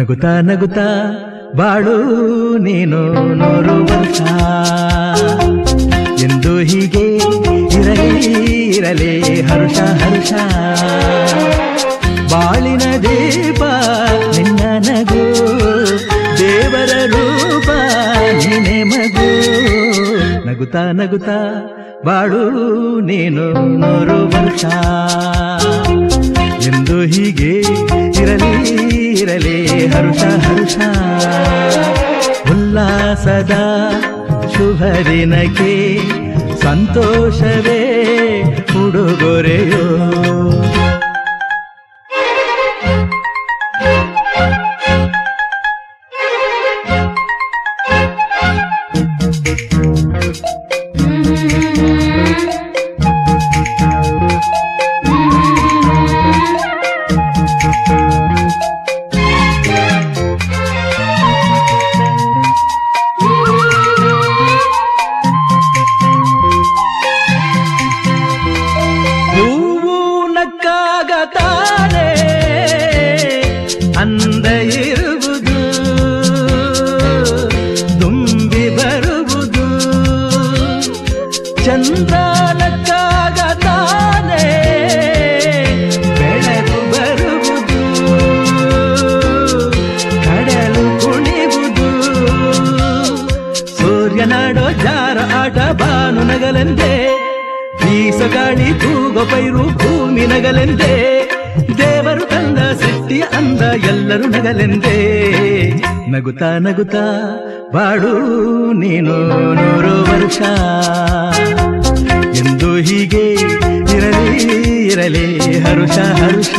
ನಗುತ್ತಾ ನಗುತ್ತಾ ಬಾಳು ನೀನು 100 ವರ್ಷ ಎಂದು ಹೀಗೆ ಇರಲಿ ಹರುಷ ಹರುಷ ಬಾಳಿನ ದೀಪ ನಿನ್ನ ನಗು ದೇವರ ರೂಪ ನೀನೆ ಮಗು ನಗುತ್ತಾ ನಗುತ್ತಾ ಬಾಳು ನೀನು 100 ವರ್ಷ ಎಂದು ಹೀಗೆ ಇರಲಿ ಹರುಷ ಹರುಷ ಉಲ್ಲಾಸದ ಶುಭ ದಿನಕ್ಕೆ ಸಂತೋಷವೇ ಉಡುಗೊರೆಯೋ ತಾನೆ ಅಂದ ಇರುವುದು ತುಂಬಿ ಬರುವುದು ಚಂದ್ರನಕ್ಕಾಗ ತಾನೆ ಬೆಳಕು ಬರುವುದು ಕಡಲು ಕುಣಿವುದು ಸೂರ್ಯನಾಡೋ ಜಾರ ಆಟ ಬಾನು ನಗಲೆಂದೇ ಬೀಸಗಾಳಿ ತೂಗೋ ಪೈರು ಭೂಮಿ ನಗಲೆಂದೇ ದೇವರು ತಂದ ಸೃಷ್ಟಿಯ ಅಂದ ಎಲ್ಲರೂ ನಗಲೆಂದೇ ನಗುತ್ತಾ ನಗುತ್ತಾ ಬಾಳು ನೀನು 100 ವರ್ಷ ಎಂದು ಹೀಗೆ ಇರಲಿ ಹರುಷ ಹರುಷ